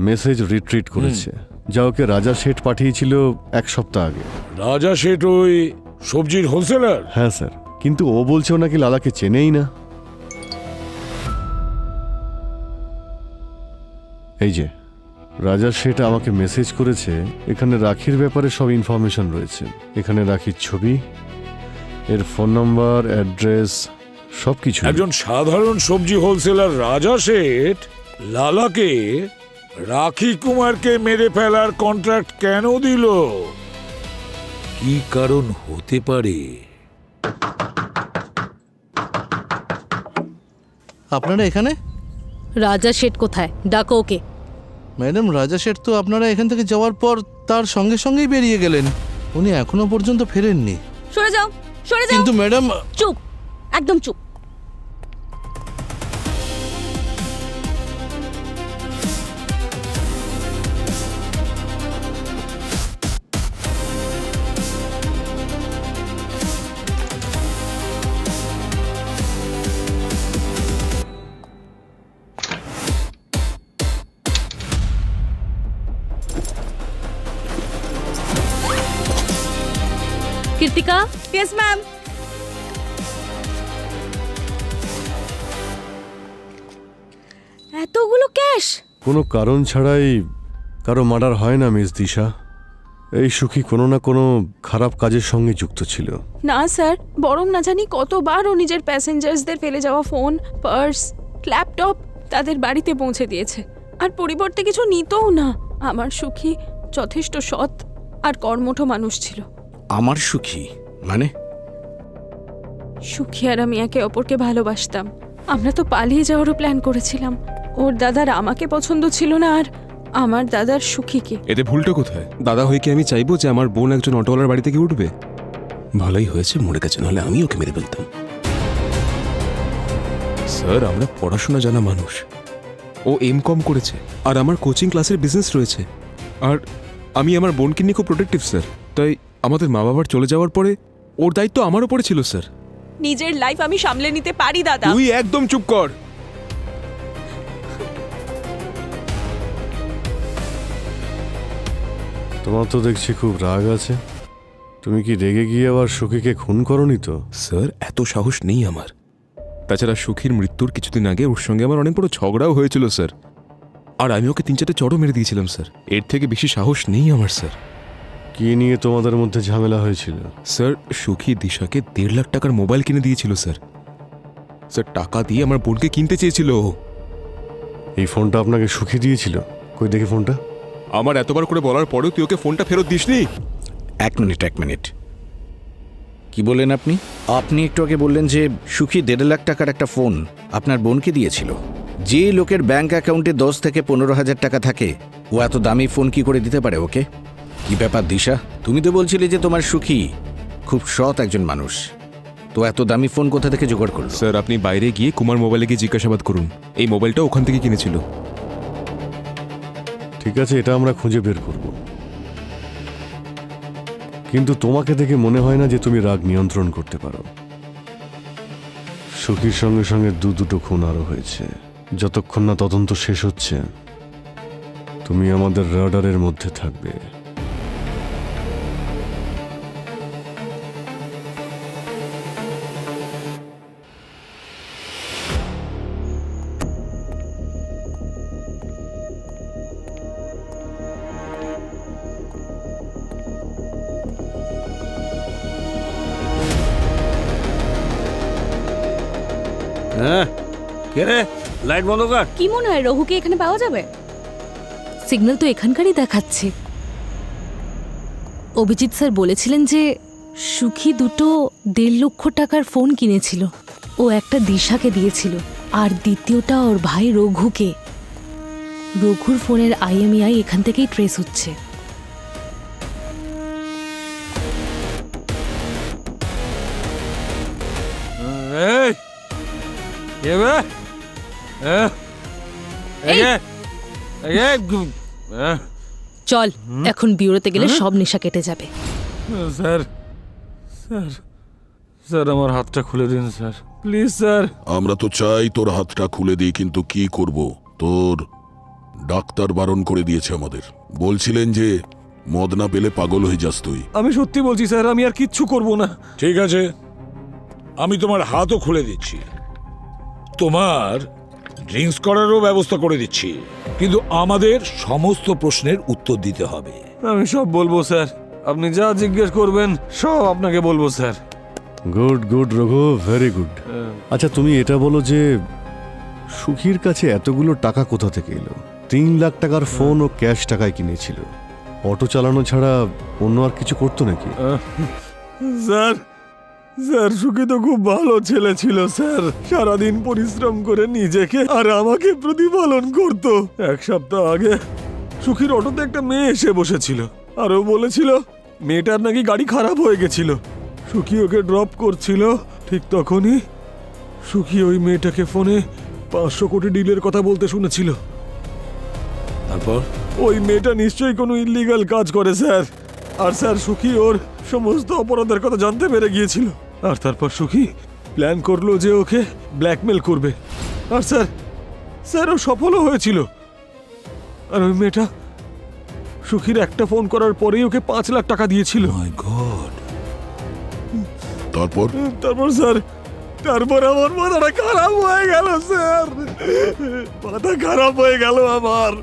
মেসেজ রিট্রিট করেছে, যা ওকে রাজা শেঠ পাঠিয়েছিল 1 সপ্তাহ আগে। রাজা শেঠ ওই সবজির হোলসেলার? হ্যাঁ স্যার, কিন্তু ও বলছে ও নাকি লালাকে চেনেই না। এই যে রাজা শেঠ আমাকে মেসেজ করেছে, এখানে রাখির ব্যাপারে সব ইনফরমেশন রয়েছে। এখানে রাখির ছবি, এর ফোন নাম্বার, অ্যাড্রেস, সবকিছু। একজন সাধারণ সবজি হোলসেলার রাজা শেঠ লালাকে রাখি কুমারকে মেরে ফেলার কন্ট্রাক্ট কেন দিল? কি কারণ হতে পারে? আপনারা এখানে? রাজা শেঠ কোথায়? ডাকো ওকে। ম্যাডাম, রাজা শেঠ তো আপনারা এখান থেকে যাওয়ার পর তার সঙ্গে সঙ্গেই বেরিয়ে গেলেন। উনি এখনো পর্যন্ত ফেরেননি। সরে যাও, সরে যাও। কিন্তু ম্যাডাম, চুপ, একদম চুপ। কৃতিকা? Yes ma'am. এতগুলো ক্যাশ? কোনো কারণ ছাড়াই কারো মার্ডার হয় না মিস দিশা। এই সুখী কোনো না কোনো খারাপ কাজের সঙ্গে যুক্ত ছিল। না স্যার, বরং না জানি কতবার ও নিজের প্যাসেঞ্জার্সদের ফেলে যাওয়া ফোন, পার্স, ল্যাপটপ তাদের বাড়িতে পৌঁছে দিয়েছে, আর পরিবর্তে কিছু নিতও না। আমার সুখী যথেষ্ট সৎ আর কর্মঠ মানুষ ছিল। আমার সুখী মানে? সুখী আর আমি একে অপরকে ভালোবাসতাম। আমরা তো পালিয়ে যাওয়ারও প্ল্যান করেছিলাম। ওর দাদার আমাকে পছন্দ ছিল না, আর আমার দাদার সুখীকে। এতে ভুলটা কোথায়? দাদা হয়ে কি আমি চাইবো যে আমার বোন একজন অটোওয়ালার বাড়ি থেকে উঠবে? ভালোই হয়েছে মরে গেছে, নাহলে আমি ওকে মেরে ফেলতাম। স্যার, আমরা পড়াশোনা জানা মানুষ। ও এম.কম করেছে, আর আমার কোচিং ক্লাসের বিজনেস রয়েছে। আর আমি আমার বোনকে নিয়ে খুব প্রোটেক্টিভ স্যার। তাই আমাদের মা বাবার চলে যাওয়ার পরে ওর দায়িত্ব আমার উপরে ছিল স্যার। নিজের লাইফ আমি সামলে নিতে পারি দাদা। তুই একদম চুপ কর। তোমার তো দেখছি খুব রাগ আছে। তুমি কি রেগে গিয়ে আবার সুখীকে খুন করনি তো? স্যার, এত সাহস নেই আমার। তাছাড়া সুখীর মৃত্যুর কিছুদিন আগে ওর সঙ্গে আমার অনেক বড় ঝগড়াও হয়েছিল স্যার, আর আমি ওকে 3-4টে চড়ও মেরে দিয়েছিলাম স্যার। এর থেকে বেশি সাহস নেই আমার স্যার। কি নিয়ে তোমাদের মধ্যে ঝামেলা হয়েছিল? স্যার, সুখী দিশাকে 1.5 লাখ টাকার মোবাইল কিনে দিয়েছিল স্যার। স্যার, টাকা দিয়ে আমার বোনকে কিনতে চেয়েছিল ও। এই ফোনটা আপনাকে সুখী দিয়েছিল? কই দেখি ফোনটা। আমার এতবার করে বলার পরেও তুই ওকে ফোনটা ফেরত দিসনি? এক মিনিট। কি বললেন আপনি? আপনি একটু আগে বললেন যে সুখী 1.5 লাখ টাকার একটা ফোন আপনার বোনকে দিয়েছিল। যে লোকের ব্যাংক অ্যাকাউন্টে 10 থেকে 15,000 টাকা থাকে, ও এত দামি ফোন কি করে দিতে পারে ওকে? কি ব্যাপার দিশা, তুমি তো বলছিলে যে তোমার সুখী খুব সৎ একজন মানুষ, তো এত দামি ফোন কোথা থেকে জোগাড় করলো? স্যার, আপনি বাইরে গিয়ে কুমার মোবাইলে গিয়ে জিজ্ঞাসাবাদ করুন। এই মোবাইলটা ওখান থেকে কিনেছিল। ঠিক আছে, এটা আমরা খুঁজে বের করব। কিন্তু তোমাকে দেখে মনে হয় না যে তুমি রাগ নিয়ন্ত্রণ করতে পারো। সুখীর সঙ্গে সঙ্গে দুটো খুন আরো হয়েছে। যতক্ষণ না তদন্ত শেষ হচ্ছে, তুমি আমাদের রাডারের মধ্যে থাকবে। হ্যাঁ, কে রে? লাইট বন্ধ কর। কি মনে হয় রঘুকে এখানে পাওয়া যাবে? সিগন্যাল তো এখানকারই দেখাচ্ছে। অভিজিৎ স্যার বলেছিলেন যে সুখী 1.5 লক্ষ টাকার ফোন কিনেছিল। ও একটা দিশাকে দিয়েছিল, আর দ্বিতীয়টা ওর ভাই রঘুকে। রঘুর ফোনের IMEI এখান থেকেই ট্রেস হচ্ছে। এই কে বে? এই কে? এই কে? চল এখন বিউরোতে গেলে সব নেশা কেটে যাবে। স্যার স্যার স্যার আমার হাতটা খুলে দিন স্যার, প্লিজ স্যার। আমরা তো চাই তোর হাতটা খুলে দিই, কিন্তু কি করব, তোর ডাক্তার বারণ করে দিয়েছে আমাদের। বলছিলেন যে মদ না পেলে পাগল হয়ে যাস তুই। আমি সত্যি বলছি স্যার, আমি আর কিচ্ছু করব না। ঠিক আছে, আমি তোমার হাতও খুলে দিচ্ছি, তোমার ড্রিঙ্কস করারও ব্যবস্থা করে দিচ্ছি, কিন্তু আমাদের সমস্ত প্রশ্নের উত্তর দিতে হবে। আমি সব বলবো স্যার, আপনি যা জিজ্ঞেস করবেন সব আপনাকে বলবো sir. Good good Raghu, very good. আচ্ছা তুমি এটা বলো যে সুখীর কাছে এতগুলো টাকা কোথা থেকে এলো? 3 লাখ টাকার ফোন ও ক্যাশ টাকায় কিনেছিল, অটো চালানো ছাড়া অন্য আর কিছু করতো নাকি? স্যার স্যার সুখী তো খুব ভালো ছেলে ছিল স্যার, সারাদিন পরিশ্রম করে নিজেকে আর আমাকে প্রতিপালন করত। 1 সপ্তাহ আগে সুখীর অটোতে একটা মেয়ে এসে বসেছিল, আর ও বলেছিল মেয়েটার নাকি গাড়ি খারাপ হয়ে গেছিল। সুখী ওকে ড্রপ করছিল, ঠিক তখনই সুখী ওই মেয়েটাকে ফোনে 500 কোটি ডিলের কথা বলতে শুনেছিল। তারপর ওই মেয়েটা নিশ্চয়ই কোনো ইল্লিগাল কাজ করে স্যার, আর স্যার সুখী ওর সমস্ত অপরাধের কথা জানতে পেরে গিয়েছিল। আর তারপর সুখী প্ল্যান করলো যে ওকে ব্ল্যাকমেল করবে, আর স্যার স্যার ও সফলও হয়েছিল। আর ওই মেয়েটা সুখীর একটা ফোন করার পরেই ওকে 5 লাখ টাকা দিয়েছিল। মাই গড। তারপর স্যার তারপর আমার মাথাটা খারাপ হয়ে গেল স্যার, মাথা খারাপ হয়ে গেল আমার।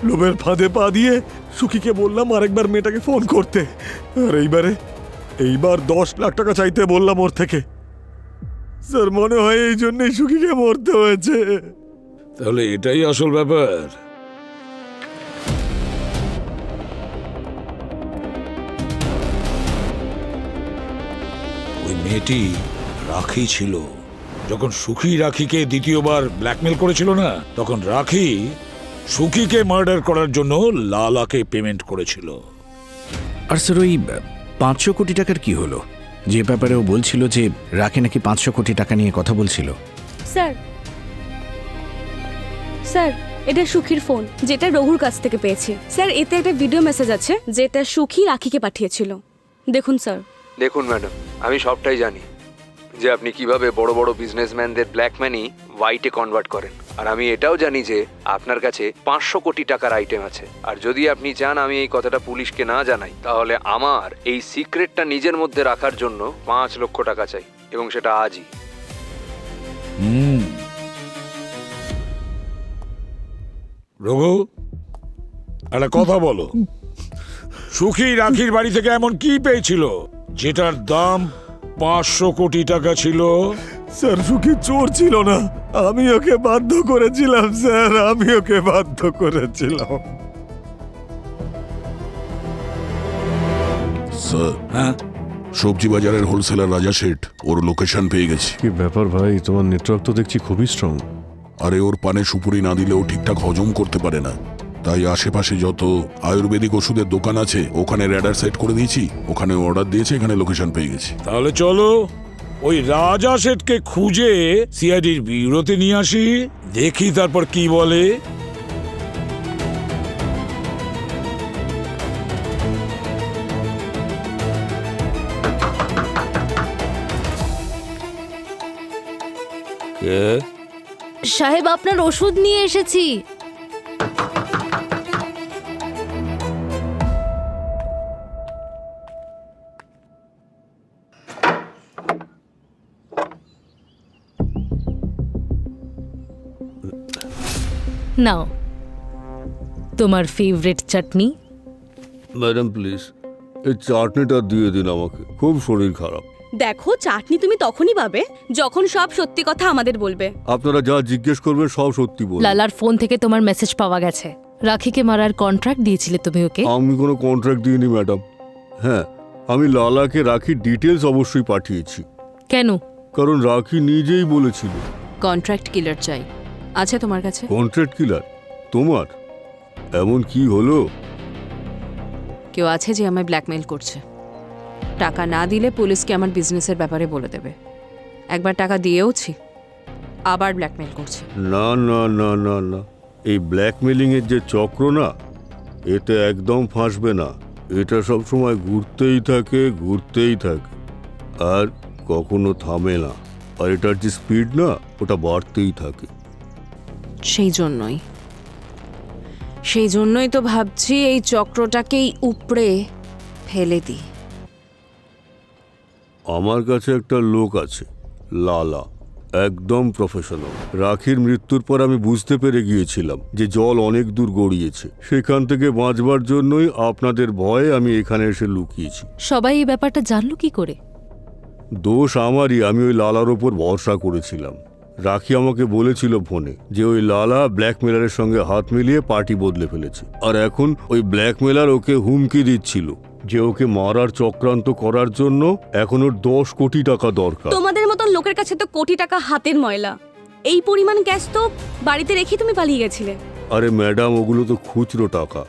লোভের ফাঁদে পা দিয়ে সুখীকে বললাম আরেকবার মেয়েটাকে ফোন করতে, আর এইবার 10 লাখ টাকা চাইতে বললাম ওর থেকে। স্যার মনে হয় এই জন্যই সুখীকে মরতে হয়েছে। তাহলে এটাই আসল ব্যাপার। ওই মেয়েটি রাখি ছিল। যখন সুখী রাখিকে দ্বিতীয়বার ব্ল্যাকমেল করেছিল না, তখন রাখি সুখীকে মার্ডার করার জন্য লালাকে পেমেন্ট করেছিল। আর স্যার ওই 500 কোটি টাকার কি হলো? যে ব্যাপারে ও বলছিল যে রাখি নাকি 500 কোটি টাকা নিয়ে কথা বলছিল। স্যার স্যার এটা সুখীর ফোন, যেটা রঘুর কাছ থেকে পেয়েছি। স্যার এতে একটা ভিডিও মেসেজ আছে যেটা সুখী রাখিকে পাঠিয়েছিল, দেখুন স্যার। দেখুন ম্যাডাম, আমি সবটাই জানি যে আপনি কিভাবে বড় বড় বিজনেসম্যানদের ব্ল্যাক মানি হোয়াইটে কনভার্ট করেন, আর আমি এটাও জানি যে আপনার কাছে 500 কোটি টাকার আইটেম আছে। আর যদি আপনি চান আমি এই কথাটা পুলিশকে না জানাই, তাহলে আমার এই সিক্রেটটা নিজের মধ্যে রাখার জন্য 5 লক্ষ টাকা চাই, এবং সেটা আজই। রঘু, একটা কথা বলো, সুখী রাখির বাড়ি থেকে এমন কি পেয়েছিল যেটার দাম 500 কোটি টাকা ছিল? স্যার সুখী চোর ছিল না, আমি ওকে বাধ্য করেছিলাম স্যার, আমি ওকে বাধ্য করেছিলাম। স্যার, হ্যাঁ, সবজি বাজারের হোলসেলার রাজা শেঠ ওর লোকেশন পেয়ে গেছে। কি ব্যাপার ভাই, তোমার নেটওয়ার্ক তো দেখছি খুবই স্ট্রং। আরে ওর পানে সুপুরি না দিলেও ঠিকঠাক হজম করতে পারে না, তাই আশেপাশে যত আয়ুর্বেদিক ওষুধের দোকান আছে ওখানে র্যাডার সেট করে দিয়েছি, ওখানে অর্ডার দিয়েছে, এখানে লোকেশন পেয়ে গেছি। তাহলে চলো ওই রাজা শেঠকে খুঁজে সিআইডির ব্যুরোতে নিয়ে আসি, দেখি তারপর কি বলে। সাহেব আপনার ওষুধ নিয়ে এসেছি। নাও তোমার ফেভারিট চাটনি। ম্যাডাম প্লিজ এই চাটনিটা দিয়ে দিন আমাকে, খুব শরীর খারাপ। দেখো চাটনি তুমি তখনই পাবে যখন সব সত্যি কথা আমাদের বলবে। আপনারা যা জিজ্ঞেস করবেন সব সত্যি বলবেন। লালার ফোন থেকে তোমার মেসেজ পাওয়া গেছে, রাখিকে মারার কন্ট্রাক্ট দিয়েছিলে তুমি ওকে। আমি কোনো কন্ট্রাক্ট দিইনি ম্যাডাম। হ্যাঁ, আমি লালাকে রাখির ডিটেলস অবশ্যই পাঠিয়েছি। কেন? কারণ রাখি নিজেই বলেছিল কন্ট্রাক্ট কিলার চাই, আছে তোমার কাছে? কন্ট্রাক্ট কিলার তোমার? এমন কি হলো? কেউ আছে যে আমায় ব্ল্যাকমেল করছে, টাকা না দিলে পুলিশকে আমার বিজনেসের ব্যাপারে বলে দেবে। একবার টাকা দিয়েওছি, আবার ব্ল্যাকমেল করছে। না না না না না, এই ব্ল্যাকমেলিংয়ের যে চক্র না, এটা একদম ফাঁসবে না। এটা সব সময় ঘুরতেই থাকে আর কখনো থামে না। আর এটার যে স্পিড না, ওটা বাড়তেই থাকে। সেই জন্যই তো ভাবছি এই চক্রটাকেই উপড়ে ফেলে দিই। আমার কাছে একটা লোক আছে, লালা, একদম প্রফেশনাল। রাখির মৃত্যুর পর আমি বুঝতে পেরে গিয়েছিলাম যে জল অনেক দূর গড়িয়েছে। সেখান থেকে বাঁচবার জন্যই আপনাদের ভয়ে আমি এখানে এসে লুকিয়েছি। সবাই এই ব্যাপারটা জানলো কি করে? দোষ আমারই, আমি ওই লালার ওপর ভরসা করেছিলাম। রাখি আমাকে বলেছিল ফোনে যে ওই লালা ব্ল্যাকমেলারের সঙ্গে হাত মিলিয়ে পার্টি বদলে ফেলেছে, আর এখন ওই ব্ল্যাকমেলার ওকে হুমকি দিচ্ছিল যে ওকে মারার চক্রান্ত করার জন্য এখন ওর 10 কোটি টাকা দরকার। তোমাদের মতন লোকের কাছে তো কোটি টাকা হাতের ময়লা। এই পরিমাণ গ্যাস তো বাড়িতে রেখে তুমি পালিয়ে গেছিলে। আরে ম্যাডাম, ওগুলো তো খুচরো টাকা,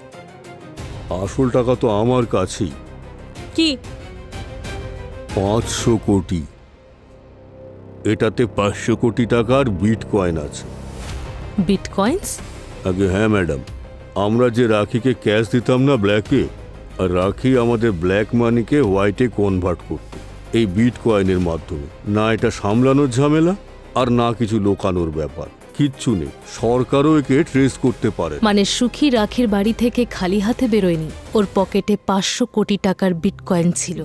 আসল টাকা তো আমার কাছেই। কি? 500 কোটি। এটাতে 500 কোটি টাকার বিটকয়েন আছে। বিটকয়েন্স? আগে হ্যাঁ ম্যাডাম, আমরা যে রাখিকে ক্যাশ দিতাম না ব্ল্যাকে, আর রাখি আমাদের ব্ল্যাক মানিকে হোয়াইটে কনভার্ট করত এই বিটকয়েনের মাধ্যমে। না এটা সামলানোর ঝামেলা, আর না কিছু লোকানোর ব্যাপার, কিচ্ছু নেই। সরকারও একে ট্রেস করতে পারে। মানে সুখী রাখির বাড়ি থেকে খালি হাতে বেরোয়নি, ওর পকেটে 500 কোটি টাকার বিটকয়েন ছিল।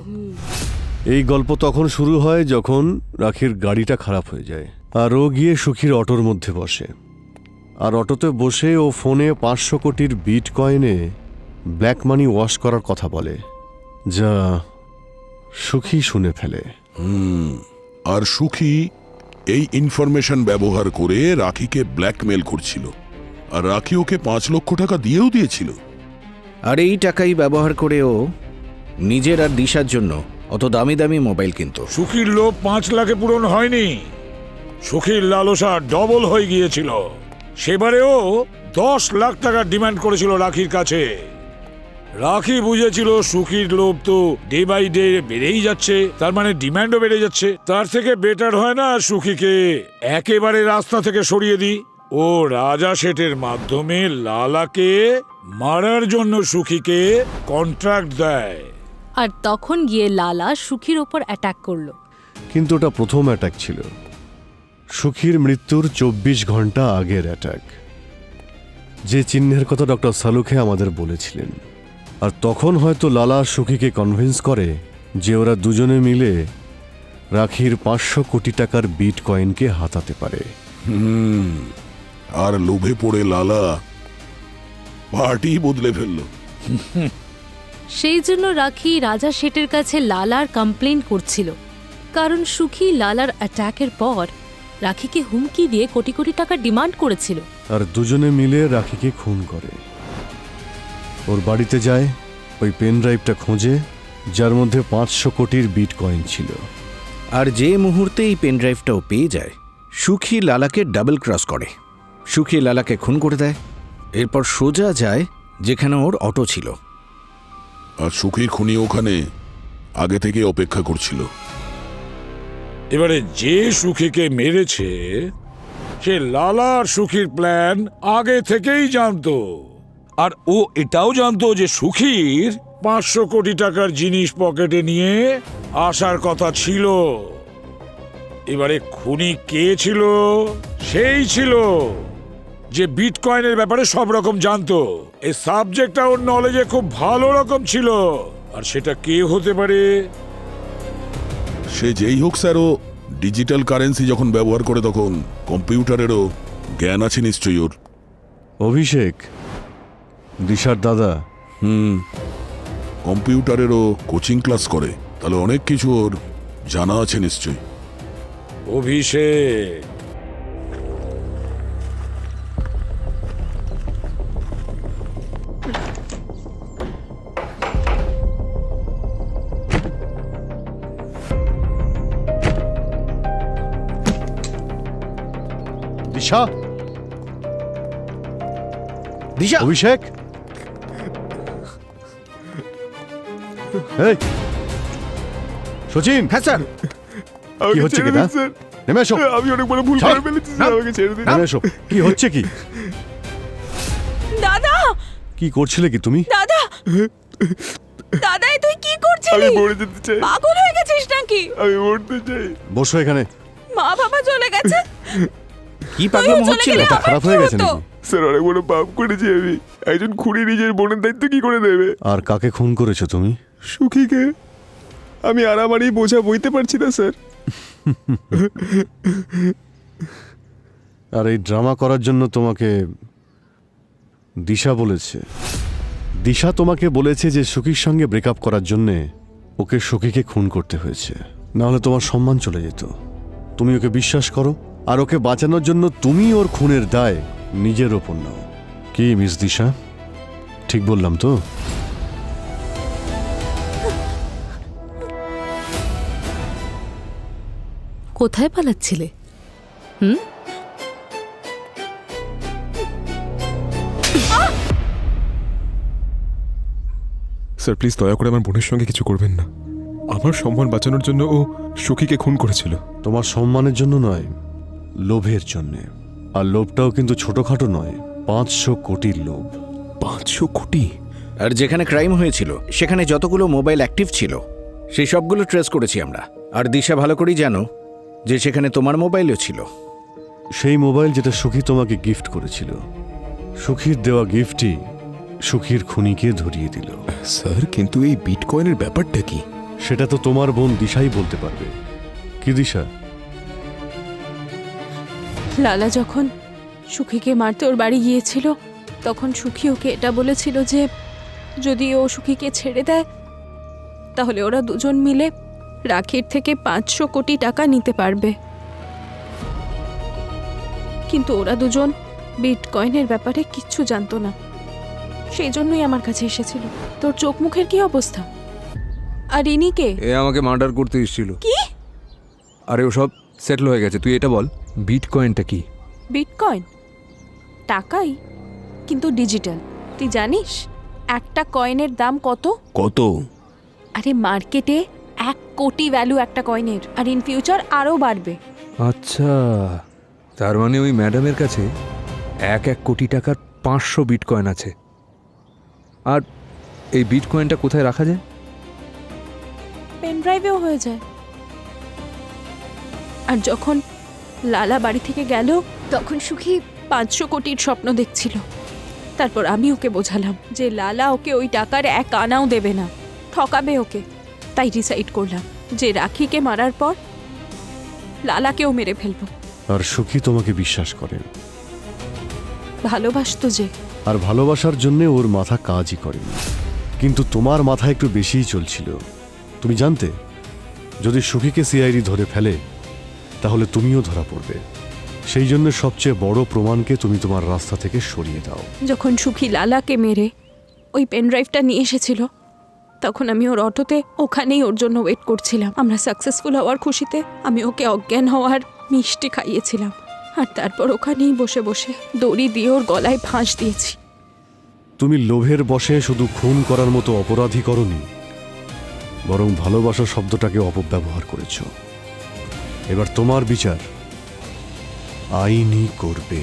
এই গল্প তখন শুরু হয় যখন রাখির গাড়িটা খারাপ হয়ে যায়, আর ও গিয়ে সুখীর অটোর মধ্যে বসে। আর অটোতে বসে ও ফোনে 500 কোটির বিটকয়েনে ব্ল্যাক মানি ওয়াশ করার কথা বলে, যা সুখী শুনে ফেলে। আর সুখী এই ইনফরমেশন ব্যবহার করে রাখিকে ব্ল্যাকমেল করছিল, আর রাখি ওকে 5 লক্ষ টাকা দিয়েও দিয়েছিল। আর এই টাকাই ব্যবহার করে ও নিজের আর দিশার জন্য অত দামি দামি মোবাইল কিনতো। সুখীর লোভ 5 লাখে পূরণ হয়নি, সুখীর লালসা ডবল হয়ে গিয়েছিল। সেবারেও 10 লাখ টাকা ডিমান্ড করেছিল রাখির কাছে। রাখি বুঝেছিল সুখীর লোভ তো ডে বাই ডে বেড়েই যাচ্ছে, তার মানে ডিমান্ডও বেড়ে যাচ্ছে। তার থেকে বেটার হয় না সুখীকে একেবারে রাস্তা থেকে সরিয়ে দিই। ও রাজা শেঠের মাধ্যমে লালাকে মারার জন্য সুখীকে কন্ট্রাক্ট দেয়। আর তখন গিয়ে লালা সুখীর ওপর অ্যাটাক করলো। কিন্তু ওটা প্রথম অ্যাটাক ছিল, সুখীর মৃত্যুর 24 ঘন্টা আগের অ্যাটাক, যে চিহ্নের কথা ডক্টর সালুখে আমাদের বলেছিলেন। আর তখন হয়তো লালা সুখীকে কনভিন্স করে যে ওরা দুজনে মিলে রাখির 500 কোটি টাকার বিটকয়েনকে হাতাতে পারে। আর লোভে পড়ে লালা পার্টি বদলে ফেললো। সেই জন্য রাখি রাজা শেঠের কাছে লালার কমপ্লেন করছিল, কারণ সুখী লালার অ্যাটাকের পর রাখিকে হুমকি দিয়ে কোটি কোটি টাকা ডিমান্ড করেছিল। আর দুজনে মিলে রাখিকে খুন করে। ওর বাড়িতে যায়, ওই পেন ড্রাইভটা খোঁজে যার মধ্যে 500 কোটির বিটকয়েন ছিল। আর যে মুহূর্তে এই পেন ড্রাইভটাও পেয়ে যায়, সুখী লালাকে ডাবল ক্রস করে। সুখী লালাকে খুন করে দেয়, এরপর সোজা যায় যেখানে ওর অটো ছিল। আর সুখীর খুনি ওখানে আগে থেকে অপেক্ষা করছিল। এবারে যে সুখীকে মেরেছে সে লালার সুখীর প্ল্যান আগে থেকেই জানতো, আর ও এটাও জানতো যে সুখীর 500 কোটি টাকার জিনিস পকেটে নিয়ে আসার কথা ছিল। এবারে খুনি কে ছিল? সেই ছিল যে বিটকয়েনের ব্যাপারে সব রকম জানতো। এই সাবজেক্টটা ওর নলেজে খুব ভালো রকম ছিল। আর সেটা কে হতে পারে? সে যেই হোক স্যার, ও ডিজিটাল কারেন্সি যখন ব্যবহার করে তখন কম্পিউটারেরও জ্ঞান আছে নিশ্চয়ই ওর। অভিষেক, দিশার দাদা। কম্পিউটারেরও কোচিং ক্লাস করে, তাহলে অনেক কিছু ওর জানা আছে নিশ্চয়ই। অভিষেক দিশা, দিশা, অভিষেক, এই সচিন। হ্যাঁ স্যার। কি হচ্ছে কি না? নেমে এসো। আমি অনেক বড় ভুল করে ফেলেছি স্যার, আমাকে ছেড়ে দিন। নেমে এসো। কি হচ্ছে কি? দাদা কি করছিলে কি তুমি? দাদা দাদা এ তুই কি করছিস? আমি মরে যেতে চাই। পাগল হয়ে গেছিস নাকি? আমি মরতে চাই। বসো এখানে। মা বাবা চলে গেছে। কি পাগলামো হচ্ছিল? এটা খারাপ হয়ে গেছে নাকি? স্যার অনেক বড় পাপ করেছি আমি। একজন খুনি নিজের বোনের দায়িত্ব কি করে দেবে? আর কাকে খুন করেছো তুমি? সুখীকে। আমি আর আমার এই বোঝা বইতে পারছি না স্যার। আর এই ড্রামা করার জন্য তোমাকে দিশা বলেছে। দিশা তোমাকে বলেছে যে সুখীর সঙ্গে ব্রেকআপ করার জন্যে ওকে সুখীকে খুন করতে হয়েছে, নাহলে তোমার সম্মান চলে যেত। তুমি ওকে বিশ্বাস করো, আর ওকে বাঁচানোর জন্য তুমি ওর খুনের দায় নিজের ওপর নাও। কি মিস দিশা, ঠিক বললাম তো? কোথায় পালাচ্ছিলে? হুম? স্যার প্লিজ দয়া করে আমার বোনের সঙ্গে কিছু করবেন না। আমার সম্মান বাঁচানোর জন্য ও সুখীকে খুন করেছিল। তোমার সম্মানের জন্য নয়, লোভের জন্যে। আর লোভটাও কিন্তু ছোটখাটো নয়, 500 কোটির লোভ। 500 কোটি? আর যেখানে ক্রাইম হয়েছিল সেখানে যতগুলো মোবাইল অ্যাক্টিভ ছিল সেই সবগুলো ট্রেস করেছি আমরা। আর দিশা ভালো করেই জানো যে সেখানে তোমার মোবাইলও ছিল। সেই মোবাইল যেটা সুখী তোমাকে গিফট করেছিল, সুখীর দেওয়া গিফটই সুখীর খুনিকে ধরিয়ে দিল। স্যার কিন্তু এই বিটকয়েনের ব্যাপারটা কি? সেটা তো তোমার বোন দিশাই বলতে পারবে। কি দিশা? লালা যখন সুখীকে মারতে ওর বাড়ি গিয়েছিল, তখন সুখী ওকে এটা বলেছিল যে যদি ও সুখীকে ছেড়ে দেয় তাহলে ওরা দুজন মিলে রাখির থেকে 500 কোটি টাকা নিতে পারবে। কিন্তু ওরা দুজন বিটকয়েনের ব্যাপারে কিচ্ছু জানতো না, সেই জন্যই আমার কাছে এসেছিল। তোর চোখ মুখের কি অবস্থা? আর ইনি কে? এ আমাকে মার্ডার করতে এসেছিল। কি? আরে ও সব সেটেল হয়ে গেছে, তুই এটা বল বিটকয়েনটা কি? বিটকয়েন টাকাই, কিন্তু ডিজিটাল। তুই জানিস একটা কয়েনের দাম কত? কত? আরে মার্কেটে 1 কোটি ভ্যালু একটা কয়েনের, আর ইন ফিউচার আরও বাড়বে। আচ্ছা, তার মানে ওই ম্যাডামের কাছে 1 কোটি টাকার 500 বিটকয়েন আছে। আর এই বিটকয়েনটা কোথায় রাখা যায়? পেন ড্রাইভেও হয়ে যায়। আর যখন লালা বাড়ি থেকে গেল তখন সুখী 500 কোটির স্বপ্ন দেখছিল। তারপর আমি ওকে বোঝালাম যে লালা ওকে ওই টাকার 1 আনাও দেবে না, ঠকাবে ওকে। তাই ডিসাইড করলাম যে রাখিকে মারার পর লালাকেও মেরে ফেলবো। আর সুখী তোমাকে বিশ্বাস করে, ভালোবাসতো যে। আর ভালোবাসার জন্যে ওর মাথা কাজই করেনি। কিন্তু তোমার মাথা একটু বেশিই চলছিল। তুমি জানতে যদি সুখীকে সিআইডি ধরে ফেলে তাহলে তুমিও ধরা পড়বে। সেই জন্য সবচেয়ে বড় প্রমাণকে তুমি তোমার রাস্তা থেকে সরিয়ে দাও। যখন সুখী লালাকে মেরে ওই পেন ড্রাইভটা নিয়ে এসেছিল, তখন আমি ওর অটোতে ওখানেই ওর জন্য ওয়েট করছিলাম। আমরা সাকসেসফুল হওয়ার খুশিতে আমি ওকে অজ্ঞান হওয়ার মিষ্টি খাইয়েছিলাম, আর তারপর ওখানেই বসে বসে দড়ি দিয়ে ওর গলায় ফাঁস দিয়েছি। তুমি লোভের বশে শুধু খুন করার মতো অপরাধী করনি, বরং ভালোবাসা শব্দটাকে অপব্যবহার করেছ। এবার তোমার বিচার আইনই করবে।